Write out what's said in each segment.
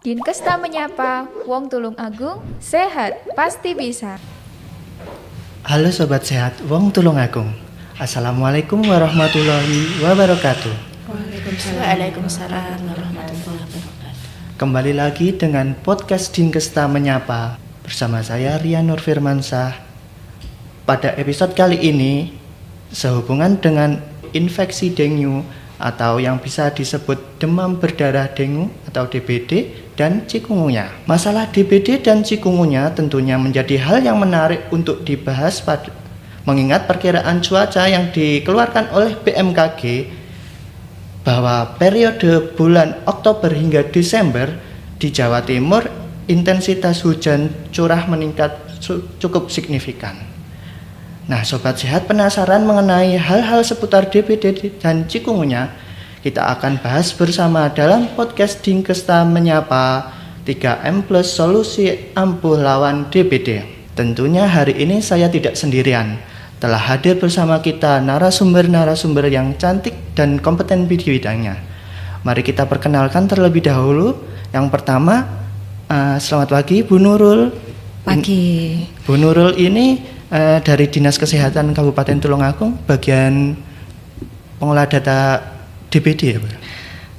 Dinkes tak menyapa, Wong Tulung Agung, sehat pasti bisa. Halo Sobat Sehat, Wong Tulung Agung. Assalamualaikum warahmatullahi wabarakatuh. Waalaikumsalam warahmatullahi wabarakatuh. Kembali lagi dengan podcast Dinkes tak menyapa bersama saya Rian Nur Firmansyah. Pada episode kali ini sehubungan dengan infeksi dengue atau yang bisa disebut demam berdarah dengue atau DBD dan chikungunya. Masalah DBD dan chikungunya tentunya menjadi hal yang menarik untuk dibahas mengingat perkiraan cuaca yang dikeluarkan oleh BMKG bahwa periode bulan Oktober hingga Desember di Jawa Timur intensitas hujan curah meningkat cukup signifikan. Nah, Sobat Sehat penasaran mengenai hal-hal seputar DBD dan chikungunya? Kita akan bahas bersama dalam podcast Dinkes tak menyapa 3M Plus solusi ampuh lawan DBD. Tentunya hari ini saya tidak sendirian. Telah hadir bersama kita narasumber-narasumber yang cantik dan kompeten di bidangnya. Mari kita perkenalkan terlebih dahulu. Yang pertama, selamat pagi Bu Nurul. Pagi. Bu Nurul ini dari Dinas Kesehatan Kabupaten Tulungagung, bagian pengolah data DBD ya, Bu?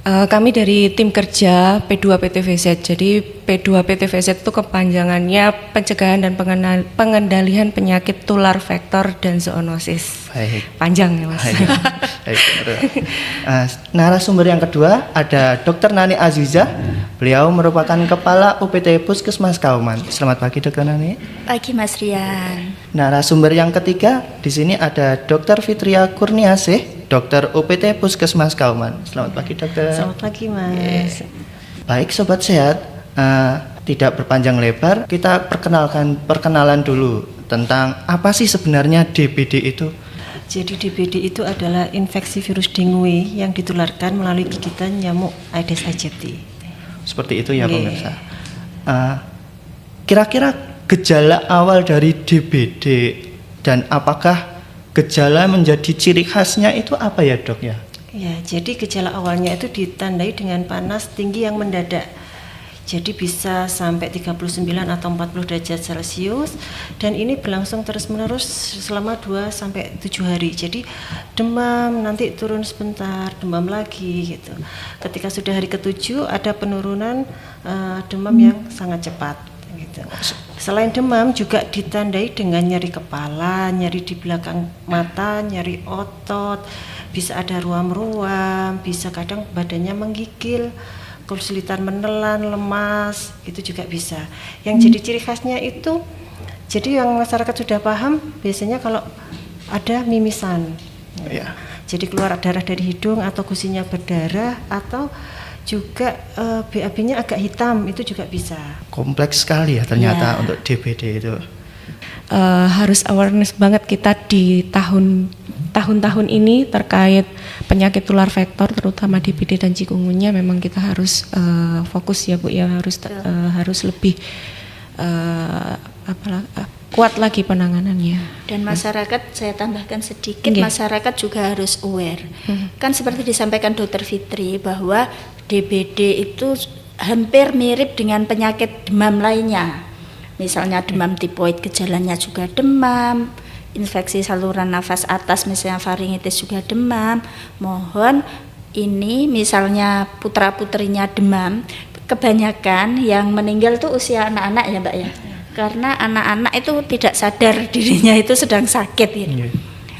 Kami dari tim kerja P2PTVZ. Jadi P2PTVZ itu kepanjangannya pencegahan dan pengendalian penyakit tular vektor dan zoonosis. Baik. Panjang ya, Mas. Baik. Narasumber yang kedua ada Dr. Nani Azizah. Beliau merupakan Kepala UPT Puskesmas Kauman. Selamat pagi Dr. Nani. Pagi Mas Rian. Narasumber yang ketiga di sini ada Dr. Fitria Kurniasih, Dokter UPT Puskesmas Kauman. Selamat pagi Dokter. Selamat pagi Mas. Baik Sobat Sehat, tidak berpanjang lebar, kita perkenalan dulu tentang apa sih sebenarnya DBD itu. Jadi DBD itu adalah infeksi virus dengue yang ditularkan melalui gigitan nyamuk Aedes aegypti. Seperti itu ya pemirsa. Kira-kira gejala awal dari DBD dan apakah gejala menjadi ciri khasnya itu apa ya Dok ya? Ya, jadi gejala awalnya itu ditandai dengan panas tinggi yang mendadak. Jadi bisa sampai 39 atau 40 derajat Celcius dan ini berlangsung terus-menerus selama 2 sampai 7 hari. Jadi demam, nanti turun sebentar, demam lagi gitu. Ketika sudah hari ke-7 ada penurunan demam yang sangat cepat gitu. Selain demam juga ditandai dengan nyeri kepala, nyeri di belakang mata, nyeri otot, bisa ada ruam-ruam, bisa kadang badannya menggigil, kesulitan menelan, lemas, itu juga bisa. Yang jadi ciri khasnya itu, jadi yang masyarakat sudah paham, biasanya kalau ada mimisan, Ya. jadi keluar darah dari hidung atau gusinya berdarah, atau juga BAB-nya agak hitam, itu juga bisa. Kompleks sekali ya ternyata untuk DBD itu. Harus awareness banget kita di tahun-tahun ini terkait penyakit tular vektor terutama DBD dan chikungunya. Memang kita harus fokus ya Bu ya, harus lebih kuat lagi penanganannya. Dan masyarakat, saya tambahkan sedikit, masyarakat juga harus aware. Kan seperti disampaikan Dr. Fitri bahwa DBD itu hampir mirip dengan penyakit demam lainnya. Misalnya demam tipoid, gejalanya juga demam, infeksi saluran nafas atas misalnya faringitis juga demam. Mohon ini misalnya putra-putrinya demam, kebanyakan yang meninggal itu usia anak-anak ya Mbak ya. Karena anak-anak itu tidak sadar dirinya itu sedang sakit gitu.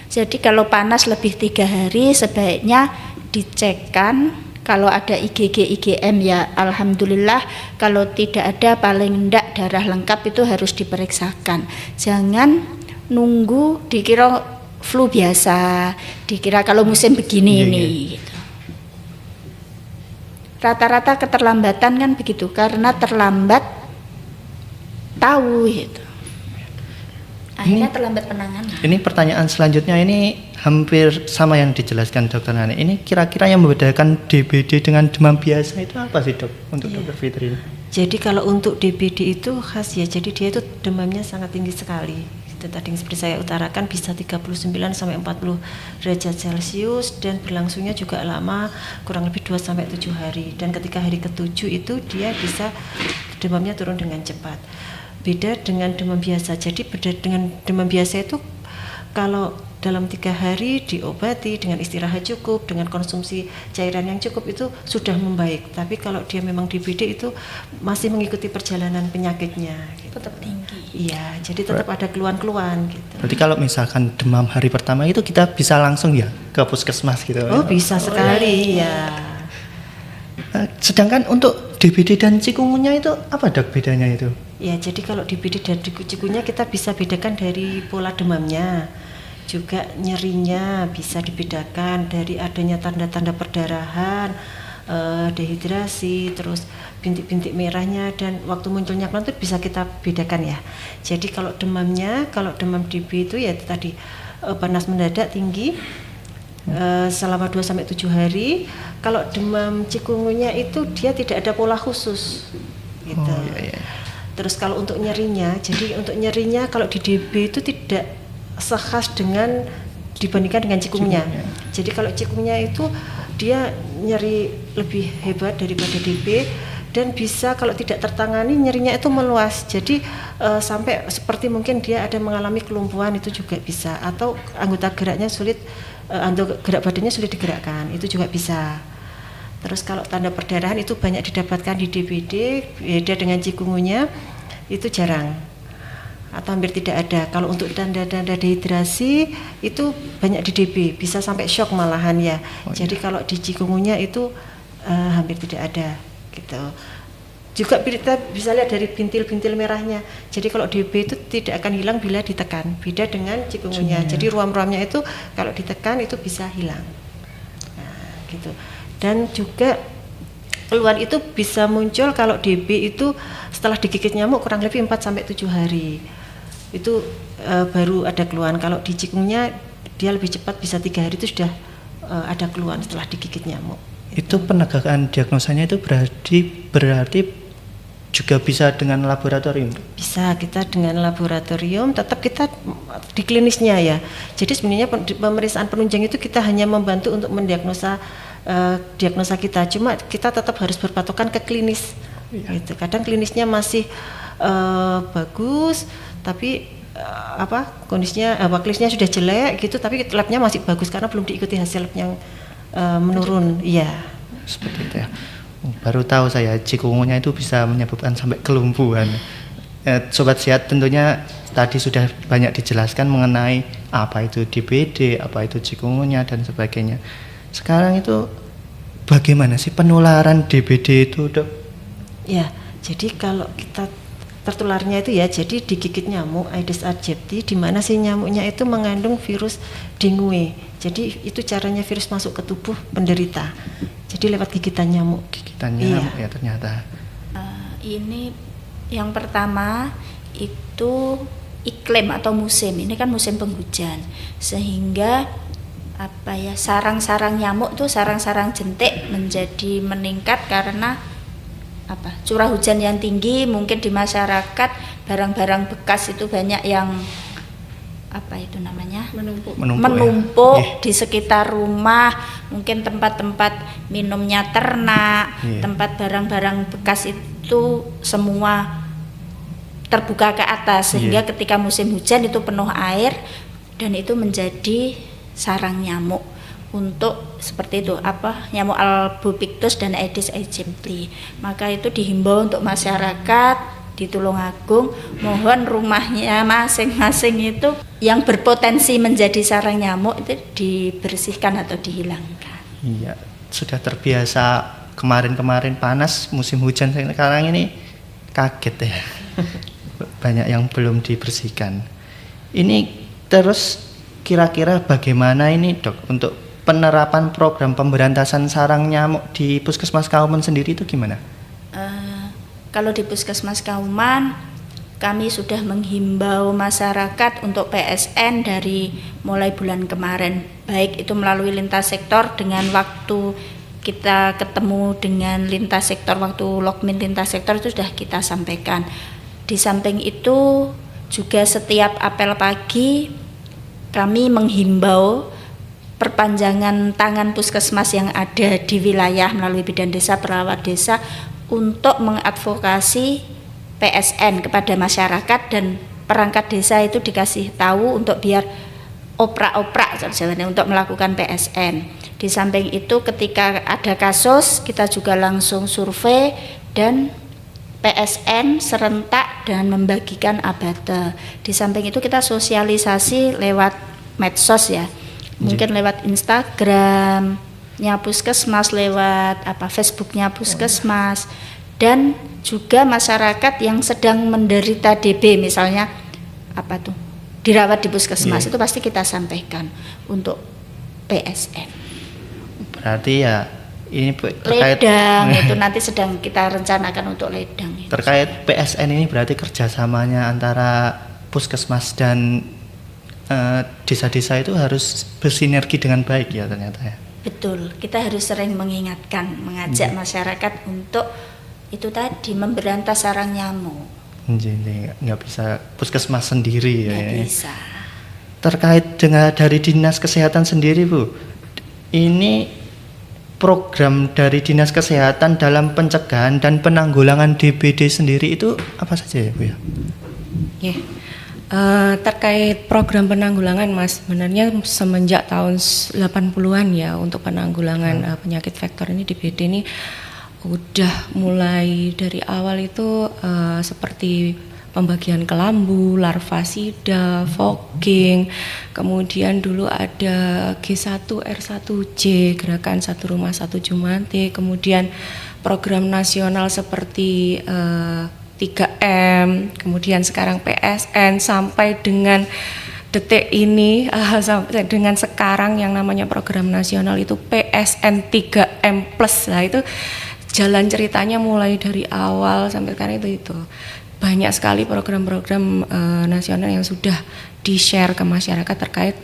Jadi kalau panas lebih 3 hari sebaiknya dicekkan. Kalau ada IgG, IgM ya alhamdulillah, kalau tidak ada paling enggak darah lengkap itu harus diperiksakan. Jangan nunggu dikira flu biasa, dikira kalau musim begini ini gitu. Rata-rata keterlambatan kan begitu, karena terlambat tahu gitu. Akhirnya terlambat penanganan. Ini pertanyaan selanjutnya ini hampir sama yang dijelaskan Dokter Nani. Ini kira-kira yang membedakan DBD dengan demam biasa itu apa sih Dok untuk Dokter Fitri? Jadi kalau untuk DBD itu khas ya, jadi dia itu demamnya sangat tinggi sekali. Itu tadi yang seperti saya utarakan bisa 39 sampai 40 derajat Celcius dan berlangsungnya juga lama, kurang lebih 2 sampai 7 hari. Dan ketika hari ke-7 itu dia bisa demamnya turun dengan cepat. Beda dengan demam biasa. Jadi beda dengan demam biasa itu kalau dalam 3 hari diobati dengan istirahat cukup, dengan konsumsi cairan yang cukup itu sudah membaik. Tapi kalau dia memang DBD itu masih mengikuti perjalanan penyakitnya. Gitu. Tetap tinggi. Iya, jadi tetap ada keluhan-keluhan gitu. Berarti kalau misalkan demam hari pertama itu kita bisa langsung ya ke puskesmas gitu. Oh bisa sekali ya. Sedangkan untuk DBD dan cikungunya itu apa Dok bedanya itu? Ya jadi kalau DBD dan cikungunya kita bisa bedakan dari pola demamnya. Juga nyerinya bisa dibedakan dari adanya tanda-tanda perdarahan, dehidrasi, terus bintik-bintik merahnya dan waktu munculnya keluhan itu bisa kita bedakan ya. Jadi kalau demamnya, kalau demam DB itu ya tadi panas mendadak tinggi selama 2 sampai 7 hari. Kalau demam cikungunya itu dia tidak ada pola khusus gitu. Oh, iya. Terus kalau untuk nyerinya, jadi untuk nyerinya kalau di DB itu tidak sekhas dengan dibandingkan dengan cikungunya. Jadi kalau cikungunya itu dia nyeri lebih hebat daripada DB dan bisa kalau tidak tertangani nyerinya itu meluas. Jadi sampai seperti mungkin dia ada mengalami kelumpuhan itu juga bisa, atau anggota geraknya sulit, gerak badannya sulit digerakkan itu juga bisa. Terus kalau tanda perdarahan itu banyak didapatkan di DBD, beda dengan cikungunya itu jarang atau hampir tidak ada. Kalau untuk tanda-tanda dehidrasi itu banyak di DB, bisa sampai shock malahan ya. Jadi kalau di cikungunya itu hampir tidak ada gitu. Juga kita bisa lihat dari bintil-bintil merahnya. Jadi kalau DB itu tidak akan hilang bila ditekan. Beda dengan cikungunya. Jadi ruam-ruamnya itu kalau ditekan itu bisa hilang. Nah, gitu. Dan juga keluhan itu bisa muncul kalau DB itu setelah digigit nyamuk kurang lebih 4 sampai 7 hari. Itu baru ada keluhan. Kalau di cikungunya dia lebih cepat, bisa 3 hari itu sudah ada keluhan setelah digigit nyamuk. Itu penegakan diagnosanya itu berarti juga bisa dengan laboratorium? Bisa, kita dengan laboratorium, tetap kita di klinisnya ya. Jadi sebenarnya pemeriksaan penunjang itu kita hanya membantu untuk mendiagnosa diagnosa kita. Cuma kita tetap harus berpatokan ke klinis. Gitu. Kadang klinisnya masih bagus, tapi kondisinya klinisnya sudah jelek gitu, tapi labnya masih bagus karena belum diikuti hasil lab yang menurun. Iya. Seperti itu ya. Baru tahu saya cikungunya itu bisa menyebabkan sampai kelumpuhan. Sobat Sehat tentunya tadi sudah banyak dijelaskan mengenai apa itu DBD, apa itu cikungunya dan sebagainya. Sekarang itu bagaimana sih penularan DBD itu, Dok? Ya, jadi kalau kita tertularnya itu ya, jadi digigit nyamuk Aedes aegypti, di mana si nyamuknya itu mengandung virus dengue. Jadi itu caranya virus masuk ke tubuh penderita. Jadi lewat gigitan nyamuk. Gigitan nyamuk ya ternyata. Ini yang pertama itu iklim atau musim. Ini kan musim penghujan, sehingga sarang-sarang nyamuk tuh, sarang-sarang jentik menjadi meningkat karena curah hujan yang tinggi. Mungkin di masyarakat barang-barang bekas itu banyak yang menumpuk di sekitar rumah, mungkin tempat-tempat minumnya ternak, tempat barang-barang bekas itu semua terbuka ke atas, sehingga ketika musim hujan itu penuh air dan itu menjadi sarang nyamuk untuk seperti itu nyamuk Albopictus dan Aedes aegypti. Maka itu dihimbau untuk masyarakat di Tulungagung, mohon rumahnya masing-masing itu yang berpotensi menjadi sarang nyamuk itu dibersihkan atau dihilangkan. Iya, sudah terbiasa kemarin-kemarin panas, musim hujan sekarang ini kaget ya. Banyak yang belum dibersihkan. Ini terus kira-kira bagaimana ini, Dok, untuk penerapan program pemberantasan sarang nyamuk di Puskesmas Kauman sendiri itu gimana? Kalau di Puskesmas Kauman, kami sudah menghimbau masyarakat untuk PSN dari mulai bulan kemarin, baik itu melalui lintas sektor dengan waktu kita ketemu dengan lintas sektor, waktu Lokmin lintas sektor itu sudah kita sampaikan. Di samping itu juga setiap apel pagi kami menghimbau perpanjangan tangan puskesmas yang ada di wilayah melalui bidan desa, perawat desa untuk mengadvokasi PSN kepada masyarakat, dan perangkat desa itu dikasih tahu untuk biar oprak-oprak untuk melakukan PSN. Di samping itu ketika ada kasus kita juga langsung survei dan PSN serentak dan membagikan abate. Di samping itu kita sosialisasi lewat medsos ya, mungkin lewat Instagramnya puskesmas, lewat Facebooknya puskesmas, dan juga masyarakat yang sedang menderita DB misalnya dirawat di puskesmas itu pasti kita sampaikan untuk PSN. Berarti ya ini terkait ledang itu nanti sedang kita rencanakan untuk ledang. Terkait PSN ini berarti kerjasamanya antara puskesmas dan desa-desa itu harus bersinergi dengan baik ya ternyata ya. Betul, kita harus sering mengingatkan, mengajak masyarakat untuk itu tadi memberantas sarang nyamuk. Jadi nggak bisa puskesmas sendiri ya. Nggak bisa. Terkait dengan dari Dinas Kesehatan sendiri Bu, ini program dari Dinas Kesehatan dalam pencegahan dan penanggulangan DBD sendiri itu apa saja ya Bu ya? Ya, terkait program penanggulangan Mas, sebenarnya semenjak tahun 80-an ya untuk penanggulangan penyakit vektor ini DBD ini udah mulai dari awal itu seperti pembagian kelambu, larvasida, fogging, kemudian dulu ada G1R1J, gerakan satu rumah satu Jumante, kemudian program nasional seperti 3M, kemudian sekarang PSN, sampai dengan detik ini sampai dengan sekarang yang namanya program nasional itu PSN 3M plus. Nah itu jalan ceritanya mulai dari awal sampai sekarang itu banyak sekali program-program nasional yang sudah di-share ke masyarakat terkait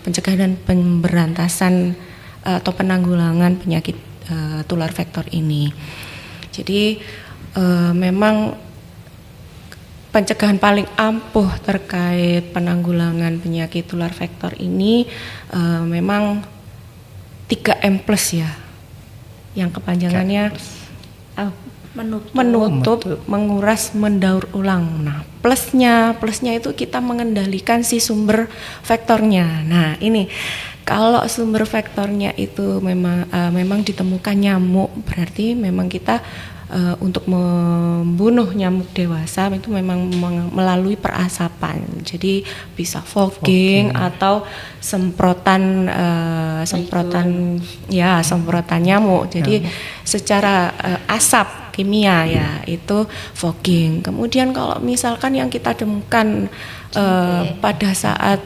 pencegahan dan pemberantasan atau penanggulangan penyakit tular vektor ini. Jadi memang pencegahan paling ampuh terkait penanggulangan penyakit tular vektor ini memang 3M plus ya, yang kepanjangannya menutup, menguras, mendaur ulang. Nah, plusnya itu kita mengendalikan si sumber vektornya. Nah, ini kalau sumber vektornya itu memang ditemukan nyamuk, berarti memang kita untuk membunuh nyamuk dewasa itu memang melalui perasapan. Jadi bisa fogging atau semprotan nyamuk. Jadi secara asap kimia ya itu fogging. Kemudian kalau misalkan yang kita temukan pada saat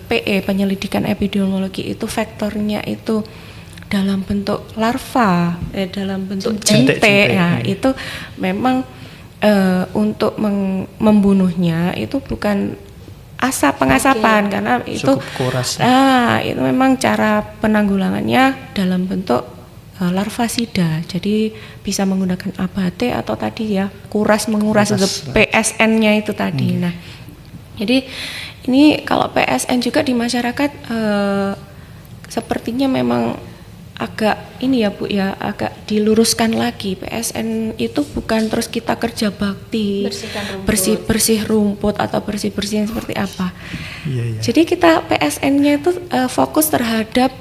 PE penyelidikan epidemiologi itu vektornya itu dalam bentuk larva, dalam bentuk jentik, ya itu memang untuk membunuhnya itu bukan pengasapan karena itu itu memang cara penanggulangannya dalam bentuk larvasida. Jadi bisa menggunakan abate atau tadi ya menguras PSN-nya itu tadi. Nah, jadi ini kalau PSN juga di masyarakat sepertinya memang agak ini ya Bu ya, agak diluruskan lagi. PSN itu bukan terus kita kerja bakti bersih rumput atau bersih yang seperti apa. Iya. Jadi kita PSN-nya itu fokus terhadap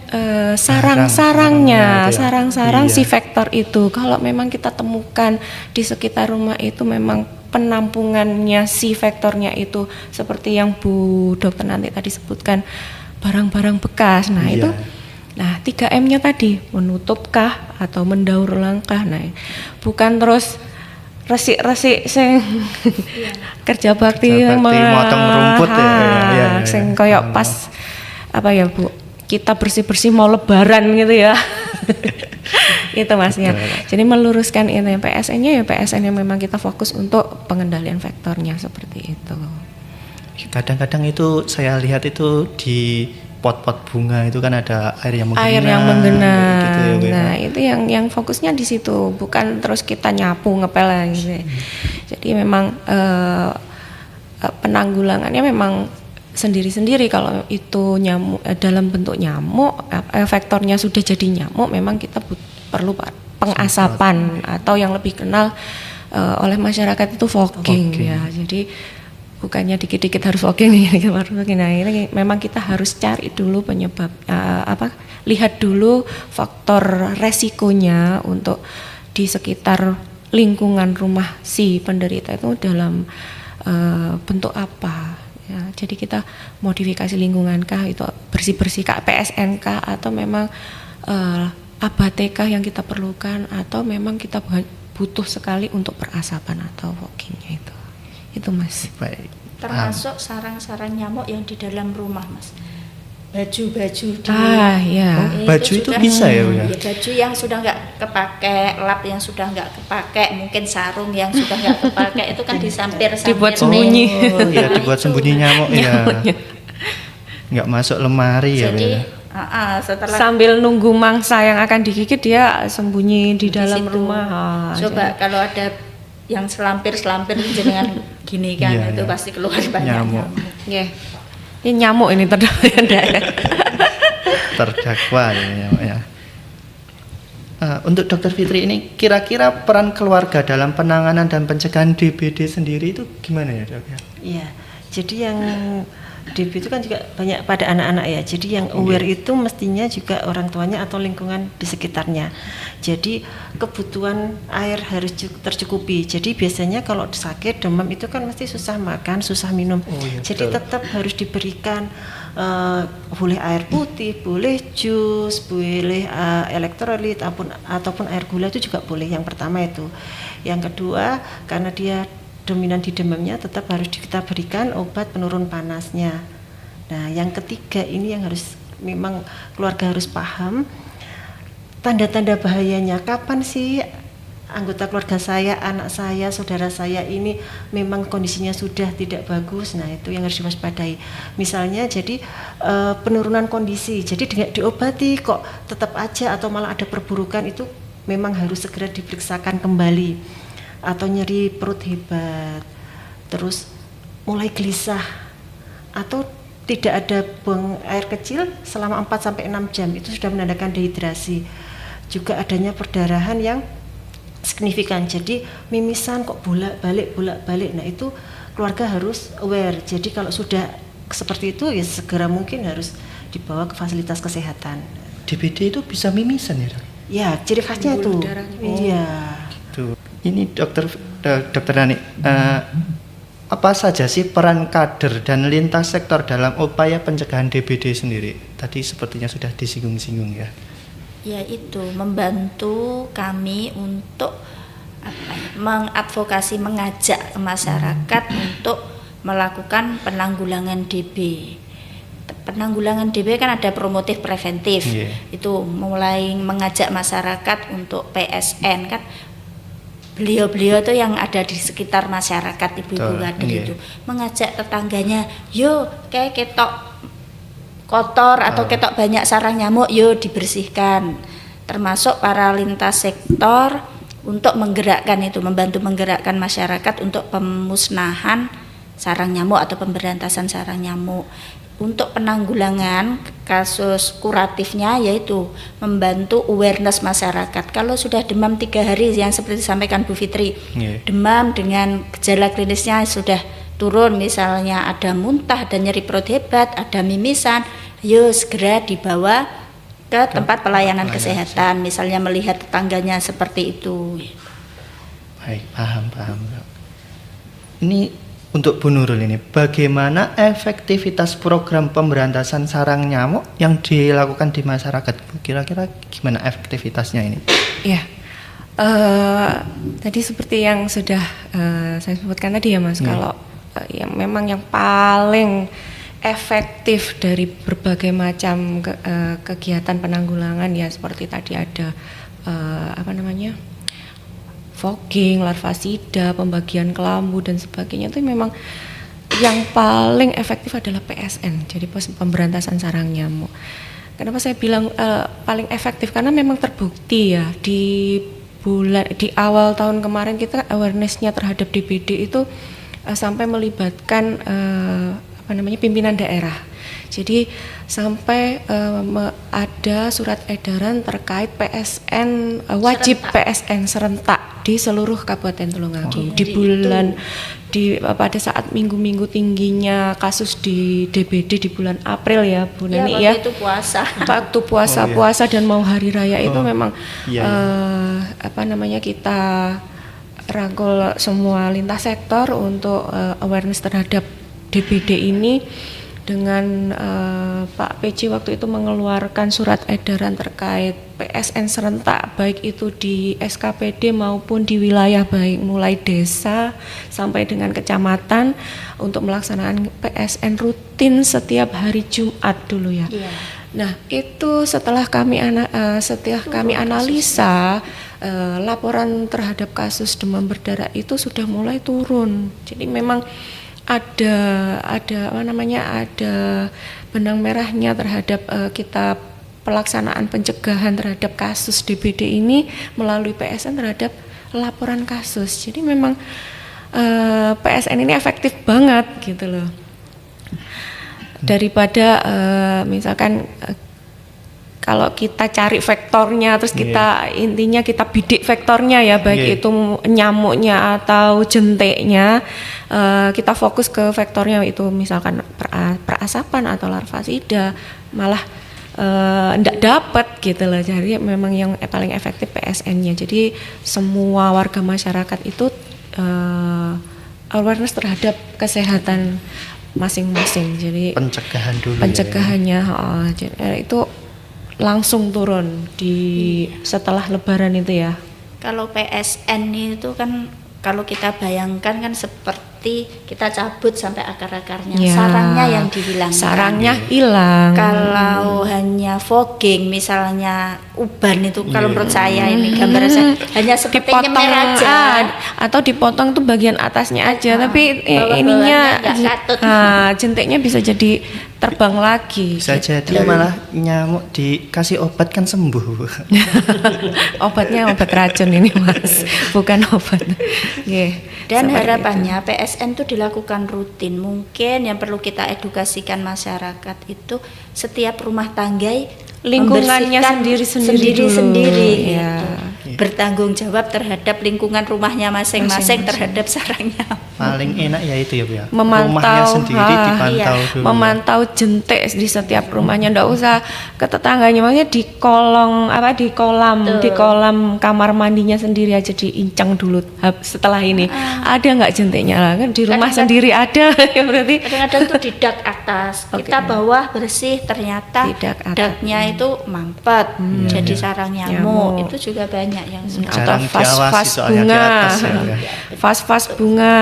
sarang-sarangnya, sarang-sarang si vektor itu. Kalau memang kita temukan di sekitar rumah itu memang penampungannya si vektornya itu seperti yang Bu Dokter nanti tadi sebutkan, barang-barang bekas. Nah, itu 3M-nya tadi menutupkah atau mendaur ulangkah. Nah, bukan terus resik-resik sing kerja bakti motong rumput sing koyok pas apa ya Bu, kita bersih-bersih mau lebaran gitu ya. Itu Masnya. Jadi meluruskan ini PSN-nya ya PSN yang memang kita fokus untuk pengendalian vektornya seperti itu. Kadang-kadang itu saya lihat itu di pot-pot bunga itu kan ada air yang menggenang. Gitu ya, nah, itu yang fokusnya di situ, bukan terus kita nyapu ngepel gitu. Jadi memang penanggulangannya memang sendiri-sendiri. Kalau itu nyamuk dalam bentuk nyamuk, vektornya sudah jadi nyamuk, memang kita perlu pengasapan atau yang lebih kenal oleh masyarakat itu fogging ya. Jadi bukannya dikit-dikit harus fogging nih, nah ini memang kita harus cari dulu penyebab lihat dulu faktor resikonya untuk di sekitar lingkungan rumah si penderita itu dalam bentuk apa ya. Jadi kita modifikasi lingkungan kah, itu bersih-bersih kah, PSN kah, atau memang abate kah yang kita perlukan, atau memang kita butuh sekali untuk perasapan atau foggingnya itu Mas. Baik. Termasuk sarang-sarang nyamuk yang di dalam rumah, Mas. Baju-baju di ya. Baju itu bisa ya, Bu? Ya, baju yang sudah nggak kepake, lap yang sudah nggak kepake, mungkin sarung yang sudah nggak kepake, itu kan disampir-sampir. Dibuat sembunyi. Ya, dibuat sembunyi nyamuk ya. Nggak masuk lemari ya. Jadi setelah sambil nunggu mangsa yang akan digigit, dia sembunyi di dalam situ. rumah. Coba kalau ada yang selampir-selampir jenengan gini kan, Iya, itu iya. pasti keluar banyak Nyamuk. Yeah. Ini nyamuk ini Terdakwa ya. Untuk Dokter Fitri ini kira-kira peran keluarga dalam penanganan dan pencegahan DBD sendiri itu gimana ya, Dok? Iya, jadi yang DB itu kan juga banyak pada anak-anak ya. Jadi yang aware itu mestinya juga orang tuanya atau lingkungan di sekitarnya. Jadi kebutuhan air harus tercukupi. Jadi biasanya kalau sakit demam itu kan mesti susah makan, susah minum. Iya, jadi betul. tetap harus diberikan boleh air putih, boleh jus, boleh elektrolit ataupun air gula itu juga boleh. Yang pertama itu. Yang kedua, karena dia dominan di demamnya, tetap harus kita berikan obat penurun panasnya. Nah, yang ketiga ini yang harus memang keluarga harus paham tanda-tanda bahayanya. Kapan sih anggota keluarga saya, anak saya, saudara saya ini memang kondisinya sudah tidak bagus? Nah, itu yang harus diwaspadai. Misalnya jadi penurunan kondisi, jadi diobati kok tetap aja atau malah ada perburukan, itu memang harus segera diperiksakan kembali. Atau nyeri perut hebat, terus mulai gelisah, atau tidak ada buang air kecil selama 4-6 jam, itu sudah menandakan dehidrasi. Juga adanya perdarahan yang signifikan, jadi mimisan kok bolak-balik. Nah, itu keluarga harus aware. Jadi kalau sudah seperti itu ya segera mungkin harus dibawa ke fasilitas kesehatan. DBD itu bisa mimisan ya, Dok? Ya, ciri khasnya itu. Iya. Tuh. Ini Dokter Nani, apa saja sih peran kader dan lintas sektor dalam upaya pencegahan DBD sendiri? Tadi sepertinya sudah disinggung-singgung ya. Ya, itu membantu kami untuk mengadvokasi, mengajak masyarakat untuk melakukan penanggulangan DB. Penanggulangan DB kan ada promotif preventif. Itu mulai mengajak masyarakat untuk PSN kan. Beliau-beliau tuh yang ada di sekitar masyarakat, ibu-ibu kader itu mengajak tetangganya, yo kayak ketok kotor atau ketok banyak sarang nyamuk, yo dibersihkan. Termasuk para lintas sektor untuk menggerakkan itu, membantu menggerakkan masyarakat untuk pemusnahan sarang nyamuk atau pemberantasan sarang nyamuk. Untuk penanggulangan kasus kuratifnya yaitu membantu awareness masyarakat. Kalau sudah demam 3 hari yang seperti disampaikan Bu Fitri, demam dengan gejala klinisnya sudah turun, misalnya ada muntah, ada nyeri perut hebat, ada mimisan, yuk segera dibawa ke tempat pelayanan kesehatan, misalnya melihat tetangganya seperti itu. Baik, paham. Ini untuk Bu Nurul ini, bagaimana efektivitas program pemberantasan sarang nyamuk yang dilakukan di masyarakat? Kira-kira gimana efektivitasnya ini? Ya, tadi seperti yang sudah saya sebutkan tadi ya Mas, kalau yang memang yang paling efektif dari berbagai macam kegiatan penanggulangan ya seperti tadi ada fogging, larvasida, pembagian kelambu dan sebagainya, itu memang yang paling efektif adalah PSN, jadi pemberantasan sarang nyamuk. Kenapa saya bilang paling efektif? Karena memang terbukti ya di awal tahun kemarin kita awareness-nya terhadap DBD itu sampai melibatkan pimpinan daerah. Jadi sampai ada surat edaran terkait PSN wajib PSN serentak di seluruh Kabupaten Tulungagung pada saat minggu-minggu tingginya kasus di DBD di bulan April ya Bu Nani ya. Waktu itu puasa. Waktu puasa dan mau hari raya itu memang kita rangkul semua lintas sektor untuk awareness terhadap DBD ini dengan Pak PJ waktu itu mengeluarkan surat edaran terkait PSN serentak baik itu di SKPD maupun di wilayah baik mulai desa sampai dengan kecamatan untuk melaksanakan PSN rutin setiap hari Jumat dulu ya. Nah itu setelah kami analisa laporan terhadap kasus demam berdarah itu sudah mulai turun. Jadi memang ada benang merahnya terhadap kita pelaksanaan pencegahan terhadap kasus DBD ini melalui PSN terhadap laporan kasus. Jadi memang PSN ini efektif banget gitu loh. Daripada misalkan kalau kita cari vektornya terus kita intinya kita bidik vektornya ya baik itu nyamuknya atau jentiknya, kita fokus ke vektornya itu misalkan perasapan atau larvasida malah enggak dapat gitu loh. Jadi memang yang paling efektif PSN-nya. Jadi semua warga masyarakat itu awareness terhadap kesehatan masing-masing. Jadi pencegahan dulu. Pencegahannya itu langsung turun di setelah Lebaran itu ya. Kalau PSN itu kan kalau kita bayangkan kan seperti kita cabut sampai akar-akarnya, sarangnya yang dihilangkan. Sarangnya hilang. Kalau hanya fogging misalnya uban itu kalau menurut saya ini gambaran saya hanya seperti nyemer aja atau dipotong tuh bagian atasnya aja tapi ininya jentiknya bisa jadi terbang lagi. Bisa jadi malah nyamuk dikasih obat kan sembuh. Obatnya obat racun ini Mas, bukan obat. Dan harapannya PSN itu dilakukan rutin. Mungkin yang perlu kita edukasikan masyarakat itu setiap rumah tangga lingkungannya sendiri ya. Bertanggung jawab terhadap lingkungan rumahnya masing-masing terhadap sarangnya. Paling enak ya itu ya Bu ya. Memantau sendiri dipantau dulu. Memantau jentik di setiap rumahnya, ndak usah ke tetangganya, makanya di kolam kamar mandinya sendiri aja diincang dulu setelah ini. Ada nggak jentiknya lah kan di rumah sendiri ada ya berarti. Kadang-kadang tuh di dak atas, kita bawah bersih ternyata daknya itu mampet jadi sarang nyamuk. Itu juga banyak yang atau vas-vas bunga, vas-vas bunga,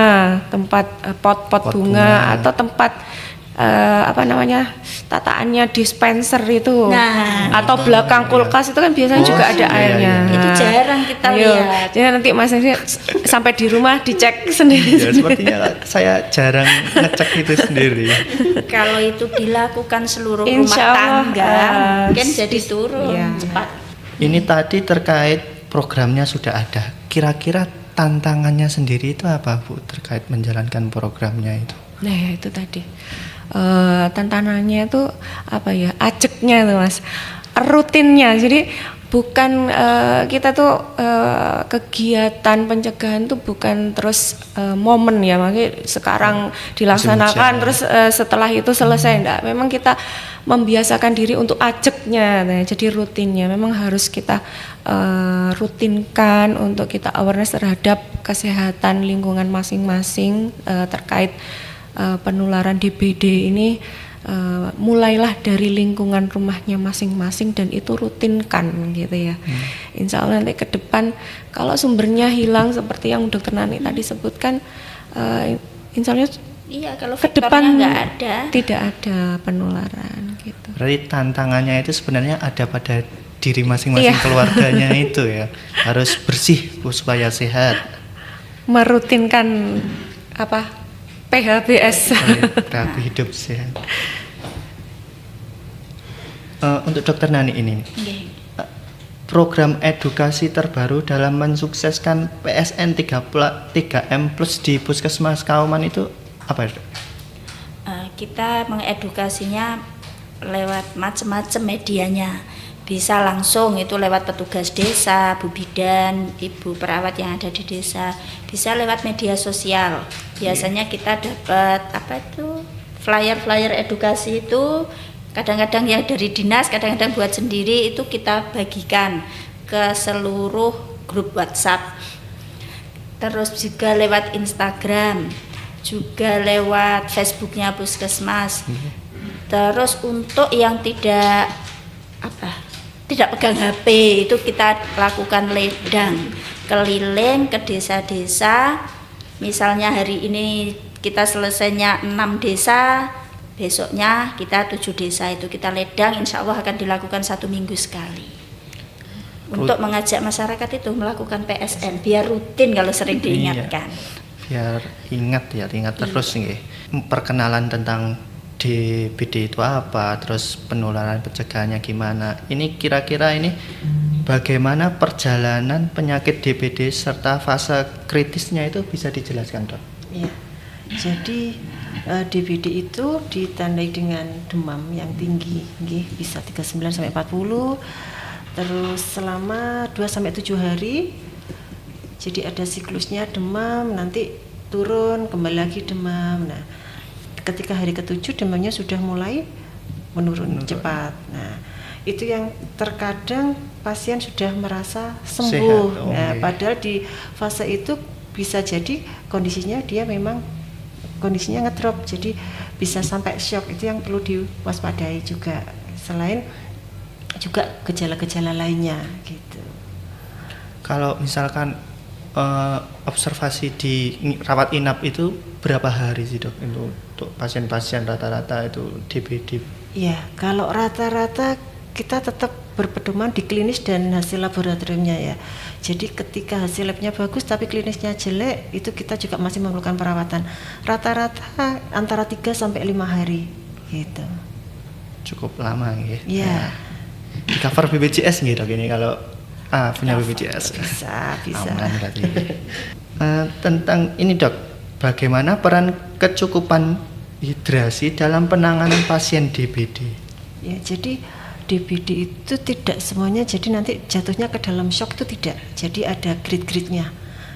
tempat pot-pot bunga atau tempat tataannya dispenser itu atau belakang kulkas itu kan biasanya juga ada airnya. Itu jarang kita lihat. Jadi nanti Mas Henry sampai di rumah dicek sendiri. Ya, sepertinya saya jarang ngecek itu sendiri. Kalau itu dilakukan seluruh rumah tangga, mungkin jadi turun cepat. Ini tadi terkait programnya sudah ada. Kira-kira tantangannya sendiri itu apa Bu terkait menjalankan programnya itu? Nah ya itu tadi tantangannya itu apa ya, ajeknya itu Mas, rutinnya. Jadi bukan kita tuh kegiatan pencegahan tuh bukan terus momen ya, makanya sekarang dilaksanakan terus setelah itu selesai, enggak. Memang kita membiasakan diri untuk ajeknya, nah, jadi rutinnya memang harus kita rutinkan untuk kita awareness terhadap kesehatan lingkungan masing-masing terkait penularan DBD ini. Mulailah dari lingkungan rumahnya masing-masing dan itu rutinkan gitu ya. Insya Allah nanti ke depan kalau sumbernya hilang seperti yang Dokter Nani tadi sebutkan, insya Allah kalau ke depan nggak ada, tidak ada penularan gitu. Berarti tantangannya itu sebenarnya ada pada diri masing-masing keluarganya itu ya, harus bersih supaya sehat. Merutinkan PHBS. Perilaku hidup sehat. Untuk Dokter Nani ini, program edukasi terbaru dalam mensukseskan PSN 3M Plus di Puskesmas Kauman itu apa ya, Dok? Kita mengedukasinya lewat macam-macam medianya. Bisa langsung itu lewat petugas desa, Bu Bidan, Ibu perawat yang ada di desa. Bisa lewat media sosial. Biasanya kita dapat flyer-flyer edukasi itu kadang-kadang yang dari dinas, kadang-kadang buat sendiri, itu kita bagikan ke seluruh grup WhatsApp. Terus juga lewat Instagram, juga lewat Facebooknya Puskesmas. Terus untuk yang tidak pegang HP itu kita lakukan ledang keliling ke desa-desa. Misalnya hari ini kita selesainya 6 desa, besoknya kita 7 desa, itu kita ledang, insya Allah akan dilakukan 1 minggu sekali. Untuk mengajak masyarakat itu melakukan PSN biar rutin kalau sering diingatkan. Biar ingat terus nih. Perkenalan tentang DBD itu apa, terus penularan pencegahannya gimana. Ini kira-kira ini bagaimana perjalanan penyakit DBD serta fase kritisnya itu bisa dijelaskan, Dok? Iya. Jadi DBD itu ditandai dengan demam yang tinggi, bisa 39 sampai 40. Terus selama 2 sampai 7 hari. Jadi ada siklusnya demam, nanti turun, kembali lagi demam. Nah, ketika hari ke-7 demamnya sudah mulai menurun cepat. Nah, itu yang terkadang pasien sudah merasa sembuh. Padahal di fase itu bisa jadi kondisinya dia memang kondisinya ngedrop, jadi bisa sampai shock. Itu yang perlu diwaspadai juga. Selain juga gejala-gejala lainnya gitu. Kalau misalkan observasi di rawat inap itu berapa hari sih, Dok, untuk pasien-pasien rata-rata itu DBD? Ya, kalau rata-rata kita tetap berpedoman di klinis dan hasil laboratoriumnya ya. Jadi ketika hasil labnya bagus tapi klinisnya jelek, itu kita juga masih memerlukan perawatan. Rata-rata antara 3 sampai 5 hari gitu. Cukup lama ya. Iya. Di cover BPJS nih, Dok, ini kalau punya BPJS. Bisa. Aman berarti. Tentang ini, Dok, bagaimana peran kecukupan hidrasi dalam penanganan pasien DBD? Ya, jadi DBD itu tidak semuanya jadi nanti jatuhnya ke dalam shock, itu tidak. Jadi ada grade-grade-nya.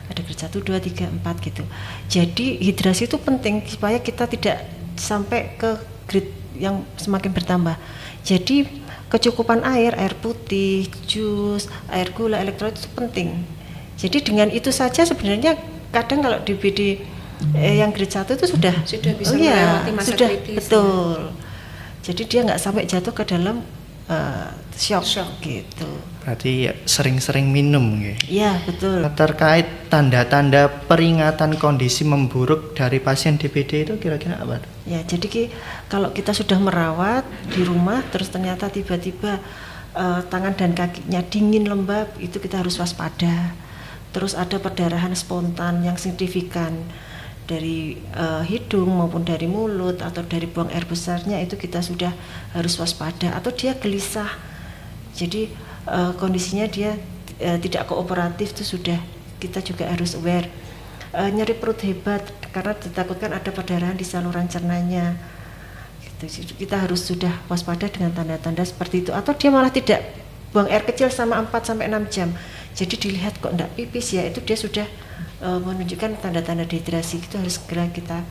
Ada grade 1, 2, 3, 4 gitu. Jadi hidrasi itu penting supaya kita tidak sampai ke grade yang semakin bertambah. Jadi kecukupan air putih, jus, air gula, elektrolit itu penting. Jadi dengan itu saja sebenarnya kadang kalau DBD yang grade 1 itu sudah bisa melewati masa kritis. Betul. Jadi dia nggak sampai jatuh ke dalam shock gitu. Berarti ya, sering-sering minum ya. Iya, betul. Terkait tanda-tanda peringatan kondisi memburuk dari pasien DBD itu kira-kira apa? Ya, jadi kalau kita sudah merawat di rumah terus ternyata tiba-tiba tangan dan kakinya dingin lembab, itu kita harus waspada. Terus ada perdarahan spontan yang signifikan dari hidung maupun dari mulut atau dari buang air besarnya, itu kita sudah harus waspada. Atau dia gelisah, jadi kondisinya dia tidak kooperatif, itu sudah kita juga harus aware. Nyeri perut hebat karena ditakutkan ada perdarahan di saluran cernanya, gitu. Kita harus sudah waspada dengan tanda-tanda seperti itu. Atau dia malah tidak buang air kecil sama 4-6 jam, jadi dilihat kok enggak pipis, ya itu dia sudah menunjukkan tanda-tanda dehidrasi. Itu harus segera kita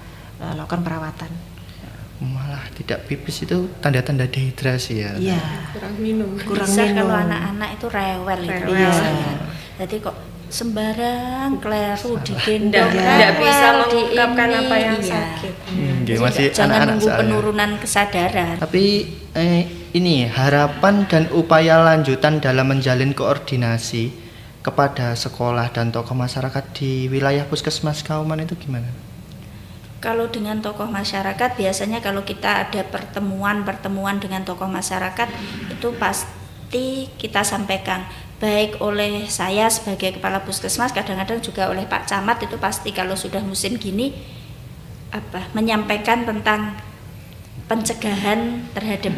lakukan perawatan. Malah tidak pipis itu tanda-tanda dehidrasi ya? Iya. Kurang minum. Kalau anak-anak itu rewel. Iya. Jadi kok sembarang kleru digendong, tidak bisa mengungkapkan apa yang sakit. Masih jangan anak-anak nunggu soalnya. penurunan kesadaran. Tapi ini harapan dan upaya lanjutan dalam menjalin koordinasi kepada sekolah dan tokoh masyarakat di wilayah Puskesmas Kauman itu gimana? Kalau dengan tokoh masyarakat, biasanya kalau kita ada pertemuan dengan tokoh masyarakat, itu pasti kita sampaikan, baik oleh saya sebagai kepala puskesmas, kadang-kadang juga oleh Pak Camat, itu pasti kalau sudah musim gini menyampaikan tentang pencegahan terhadap